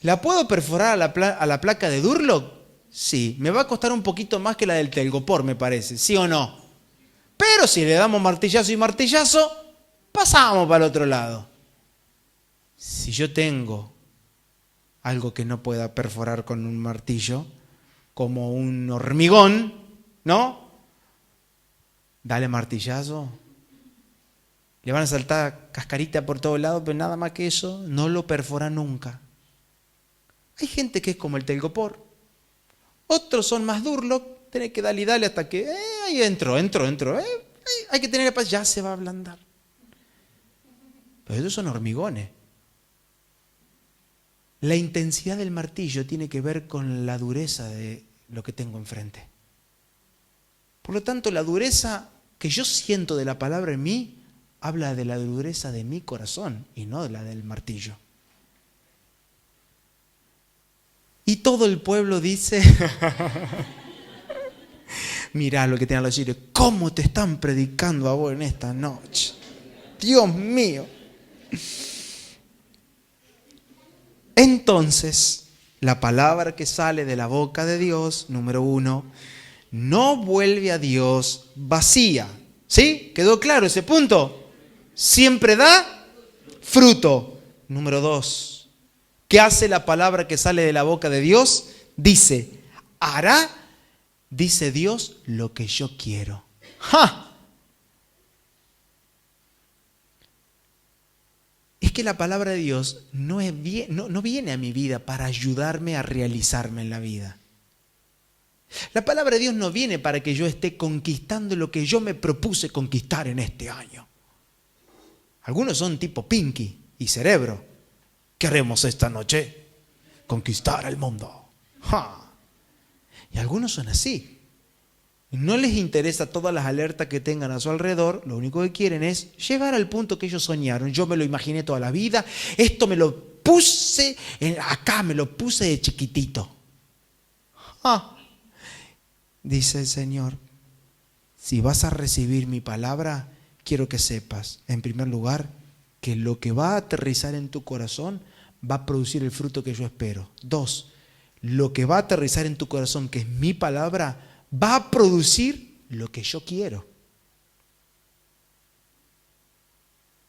¿la puedo perforar a la placa de Durlock? Sí, me va a costar un poquito más que la del telgopor, me parece, ¿sí o no? Pero si le damos martillazo y martillazo, pasamos para el otro lado. Si yo tengo algo que no pueda perforar con un martillo, como un hormigón, ¿no? Dale martillazo. Le van a saltar cascarita por todos lados, pero nada más que eso, no lo perfora nunca. Hay gente que es como el telgopor. Otros son más Durlock, tenés que darle y darle hasta que ahí entró. Hay que tener paz, ya se va a ablandar. Pero esos son hormigones. La intensidad del martillo tiene que ver con la dureza de lo que tengo enfrente. Por lo tanto, la dureza que yo siento de la palabra en mí habla de la dureza de mi corazón y no de la del martillo. Y todo el pueblo dice, mirá lo que tienen los sirios, ¿cómo te están predicando a vos en esta noche? Dios mío. Entonces, la palabra que sale de la boca de Dios, número 1, no vuelve a Dios vacía. ¿Sí? ¿Quedó claro ese punto? Siempre da fruto. Número 2. ¿Qué hace la palabra que sale de la boca de Dios? Dice, hará, dice Dios, lo que yo quiero. ¡Ja! Es que la palabra de Dios no viene a mi vida para ayudarme a realizarme en la vida. La palabra de Dios no viene para que yo esté conquistando lo que yo me propuse conquistar en este año. Algunos son tipo Pinky y Cerebro. ¿Qué haremos esta noche? Conquistar el mundo. ¡Ja! Y algunos son así. No les interesa todas las alertas que tengan a su alrededor. Lo único que quieren es llegar al punto que ellos soñaron. Yo me lo imaginé toda la vida. Esto me lo puse acá, me lo puse de chiquitito. Dice el Señor, si vas a recibir mi palabra, quiero que sepas, en primer lugar, que lo que va a aterrizar en tu corazón va a producir el fruto que yo espero. 2, lo que va a aterrizar en tu corazón, que es mi palabra, va a producir lo que yo quiero.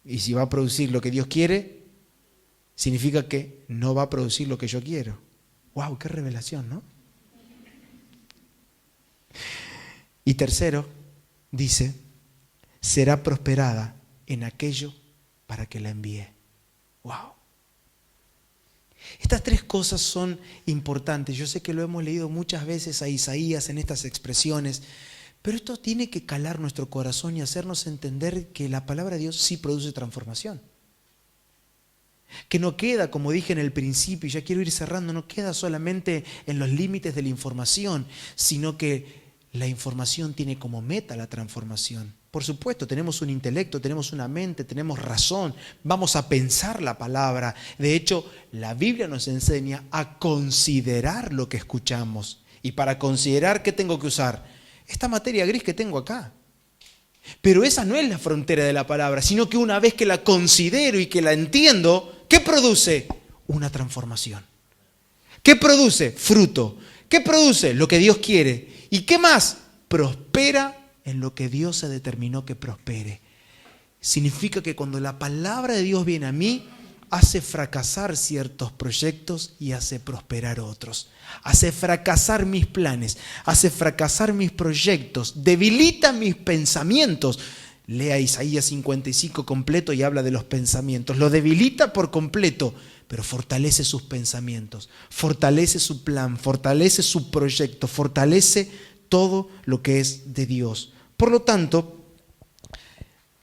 Y si va a producir lo que Dios quiere, significa que no va a producir lo que yo quiero. ¡Wow! ¡Qué revelación!, ¿no? Y tercero, dice, será prosperada en aquello para que la envíe. ¡Wow! Estas 3 cosas son importantes. Yo sé que lo hemos leído muchas veces a Isaías en estas expresiones, pero esto tiene que calar nuestro corazón y hacernos entender que la palabra de Dios sí produce transformación. Que no queda, como dije en el principio, y ya quiero ir cerrando, no queda solamente en los límites de la información, sino que la información tiene como meta la transformación. Por supuesto, tenemos un intelecto, tenemos una mente, tenemos razón, vamos a pensar la palabra. De hecho, la Biblia nos enseña a considerar lo que escuchamos. Y para considerar, ¿qué tengo que usar? Esta materia gris que tengo acá. Pero esa no es la frontera de la palabra, sino que una vez que la considero y que la entiendo, ¿qué produce? Una transformación. ¿Qué produce? Fruto. ¿Qué produce? Lo que Dios quiere. ¿Y qué más? Prospera en lo que Dios se determinó que prospere. Significa que cuando la palabra de Dios viene a mí, hace fracasar ciertos proyectos y hace prosperar otros. Hace fracasar mis planes, hace fracasar mis proyectos, debilita mis pensamientos. Lea Isaías 55 completo y habla de los pensamientos. Lo debilita por completo, pero fortalece sus pensamientos, fortalece su plan, fortalece su proyecto, fortalece todo lo que es de Dios. Por lo tanto,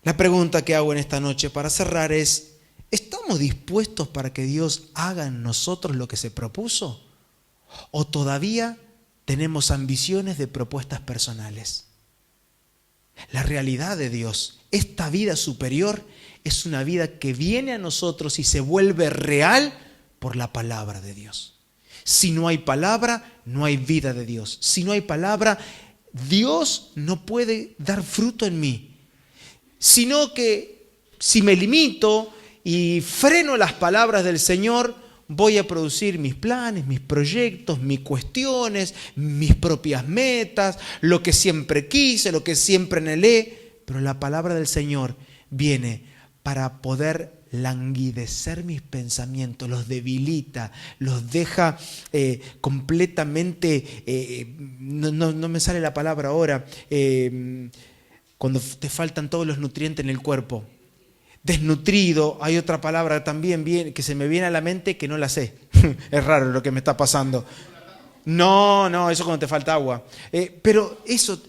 la pregunta que hago en esta noche para cerrar es: ¿estamos dispuestos para que Dios haga en nosotros lo que se propuso? ¿O todavía tenemos ambiciones de propuestas personales? La realidad de Dios, esta vida superior, es una vida que viene a nosotros y se vuelve real por la palabra de Dios. Si no hay palabra, no hay vida de Dios. Si no hay palabra, Dios no puede dar fruto en mí. Sino que si me limito y freno las palabras del Señor, voy a producir mis planes, mis proyectos, mis cuestiones, mis propias metas, lo que siempre quise, lo que siempre anhelé. Pero la palabra del Señor viene para poder languidecer mis pensamientos, los debilita, los deja completamente, no me sale la palabra ahora, cuando te faltan todos los nutrientes en el cuerpo. Desnutrido, hay otra palabra también que se me viene a la mente que no la sé. Es raro lo que me está pasando. No, eso cuando te falta agua. Pero eso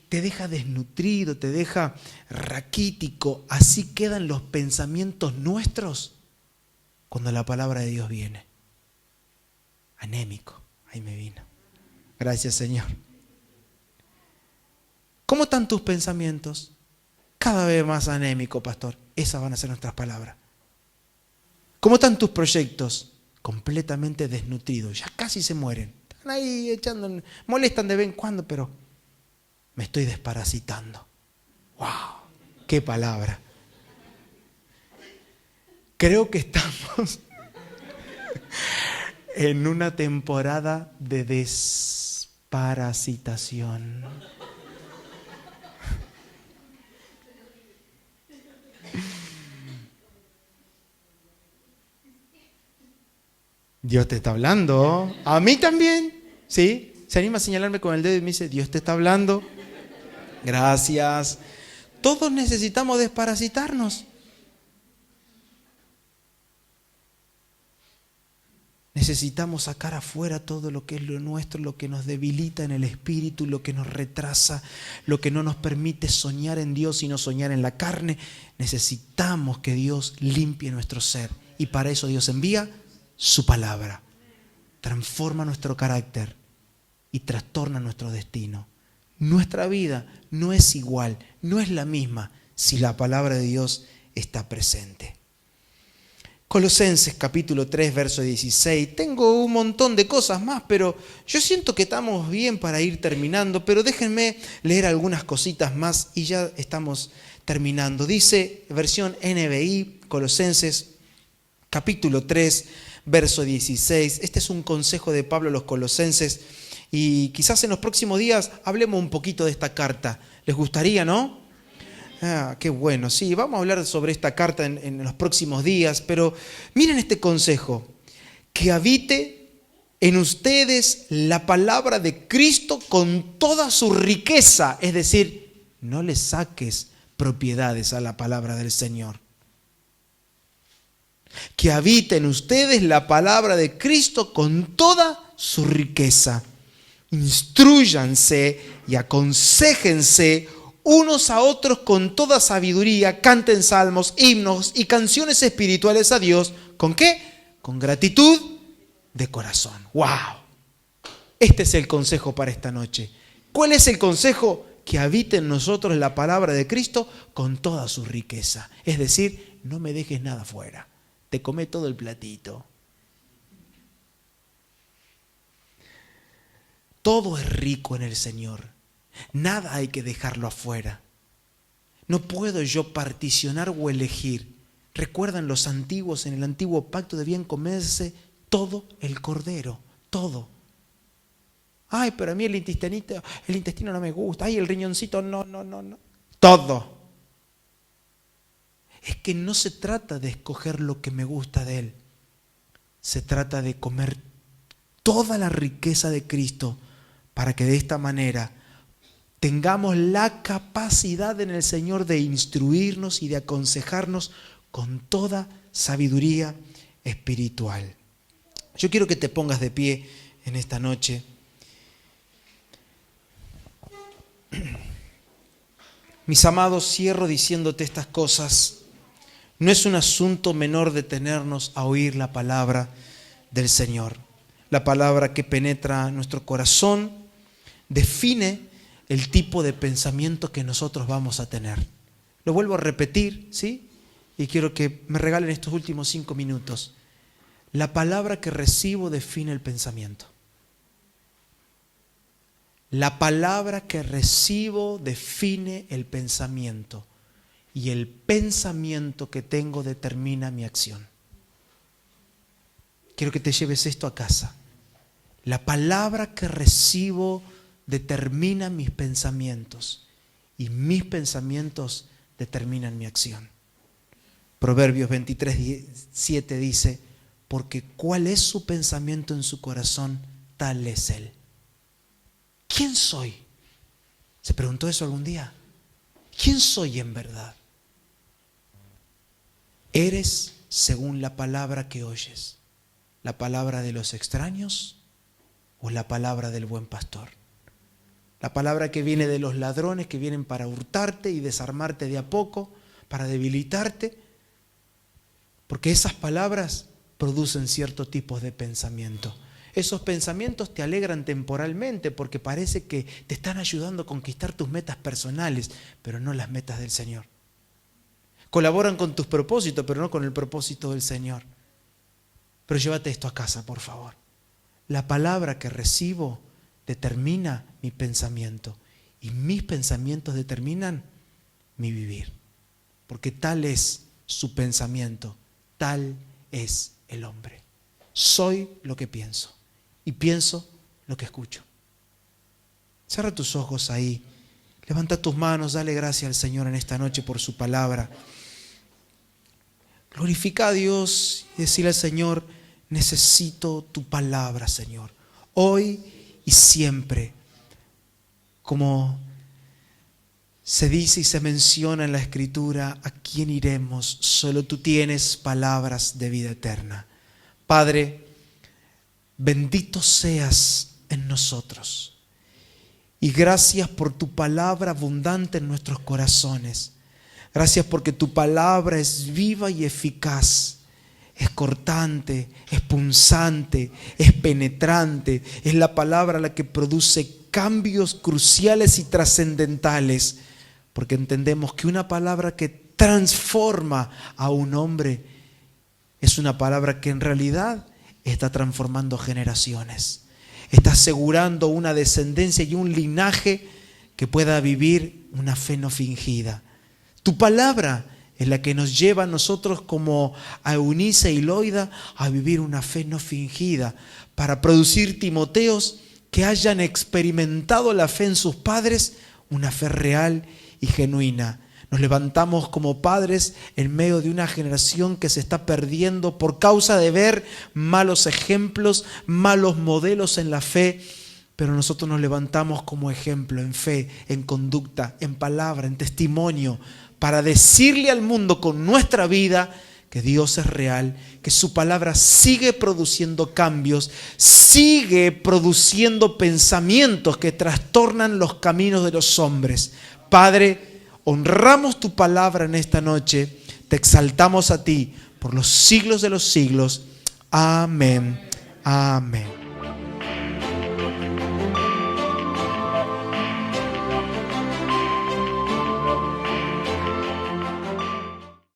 te deja desnutrido, te deja raquítico. Así quedan los pensamientos nuestros cuando la palabra de Dios viene. Anémico, ahí me vino. Gracias, Señor. ¿Cómo están tus pensamientos? Cada vez más anémico, pastor. Esas van a ser nuestras palabras. ¿Cómo están tus proyectos? Completamente desnutridos. Ya casi se mueren. Están ahí echando, molestan de vez en cuando, pero me estoy desparasitando. ¡Wow! ¡Qué palabra! Creo que estamos en una temporada de desparasitación. Dios te está hablando. A mí también. ¿Sí? Se anima a señalarme con el dedo y me dice: Dios te está hablando. Gracias. Todos necesitamos desparasitarnos. Necesitamos sacar afuera todo lo que es lo nuestro, lo que nos debilita en el espíritu, lo que nos retrasa, lo que no nos permite soñar en Dios y no soñar en la carne. Necesitamos que Dios limpie nuestro ser. Y para eso Dios envía su palabra. Transforma nuestro carácter y trastorna nuestro destino. Nuestra vida no es igual, no es la misma si la palabra de Dios está presente. Colosenses capítulo 3, verso 16. Tengo un montón de cosas más, pero yo siento que estamos bien para ir terminando, pero déjenme leer algunas cositas más y ya estamos terminando. Dice, versión NBI, Colosenses capítulo 3, verso 16. Este es un consejo de Pablo a los colosenses y quizás en los próximos días hablemos un poquito de esta carta. ¿Les gustaría, no? Qué bueno, sí, vamos a hablar sobre esta carta en los próximos días, pero miren este consejo: que habite en ustedes la palabra de Cristo con toda su riqueza, es decir, no le saques propiedades a la palabra del Señor. Que habite en ustedes la palabra de Cristo con toda su riqueza. Instrúyanse y aconséjense unos a otros con toda sabiduría, canten salmos, himnos y canciones espirituales a Dios. ¿Con qué? Con gratitud de corazón. ¡Wow! Este es el consejo para esta noche. ¿Cuál es el consejo? Que habite en nosotros la palabra de Cristo con toda su riqueza. Es decir, no me dejes nada fuera. Te come todo el platito. Todo es rico en el Señor. Nada hay que dejarlo afuera. No puedo yo particionar o elegir. Recuerdan los antiguos, en el antiguo pacto debían comerse todo el cordero, todo. Ay, pero a mí el intestino no me gusta. Ay, el riñoncito, no. Todo. Es que no se trata de escoger lo que me gusta de Él. Se trata de comer toda la riqueza de Cristo para que de esta manera tengamos la capacidad en el Señor de instruirnos y de aconsejarnos con toda sabiduría espiritual. Yo quiero que te pongas de pie en esta noche. Mis amados, cierro diciéndote estas cosas. No es un asunto menor detenernos a oír la palabra del Señor. La palabra que penetra nuestro corazón define el tipo de pensamiento que nosotros vamos a tener. Lo vuelvo a repetir, ¿sí? Y quiero que me regalen estos últimos 5 minutos. La palabra que recibo define el pensamiento. La palabra que recibo define el pensamiento. Y el pensamiento que tengo determina mi acción. Quiero que te lleves esto a casa. La palabra que recibo determina mis pensamientos. Y mis pensamientos determinan mi acción. Proverbios 23:7 dice, porque cuál es su pensamiento en su corazón, tal es él. ¿Quién soy? ¿Se preguntó eso algún día? ¿Quién soy en verdad? Eres según la palabra que oyes, la palabra de los extraños o la palabra del buen pastor. La palabra que viene de los ladrones que vienen para hurtarte y desarmarte de a poco, para debilitarte, porque esas palabras producen cierto tipo de pensamiento. Esos pensamientos te alegran temporalmente porque parece que te están ayudando a conquistar tus metas personales, pero no las metas del Señor. Colaboran con tus propósitos, pero no con el propósito del Señor. Pero llévate esto a casa, por favor. La palabra que recibo determina mi pensamiento y mis pensamientos determinan mi vivir. Porque tal es su pensamiento, tal es el hombre. Soy lo que pienso y pienso lo que escucho. Cierra tus ojos ahí. Levanta tus manos, dale gracias al Señor en esta noche por su palabra. Glorifica a Dios y decirle al Señor, necesito tu palabra, Señor, hoy y siempre. Como se dice y se menciona en la Escritura, ¿a quién iremos? Solo tú tienes palabras de vida eterna. Padre, bendito seas en nosotros. Y gracias por tu palabra abundante en nuestros corazones. Gracias porque tu palabra es viva y eficaz. Es cortante, es punzante, es penetrante. Es la palabra la que produce cambios cruciales y trascendentales. Porque entendemos que una palabra que transforma a un hombre es una palabra que en realidad está transformando generaciones. Está asegurando una descendencia y un linaje que pueda vivir una fe no fingida. Tu palabra es la que nos lleva a nosotros como a Eunice y Loida a vivir una fe no fingida, para producir Timoteos que hayan experimentado la fe en sus padres, una fe real y genuina. Nos levantamos como padres en medio de una generación que se está perdiendo por causa de ver malos ejemplos, malos modelos en la fe, pero nosotros nos levantamos como ejemplo en fe, en conducta, en palabra, en testimonio, para decirle al mundo con nuestra vida que Dios es real, que su palabra sigue produciendo cambios, sigue produciendo pensamientos que trastornan los caminos de los hombres. Padre, honramos tu palabra en esta noche, te exaltamos a ti por los siglos de los siglos. Amén. Amén.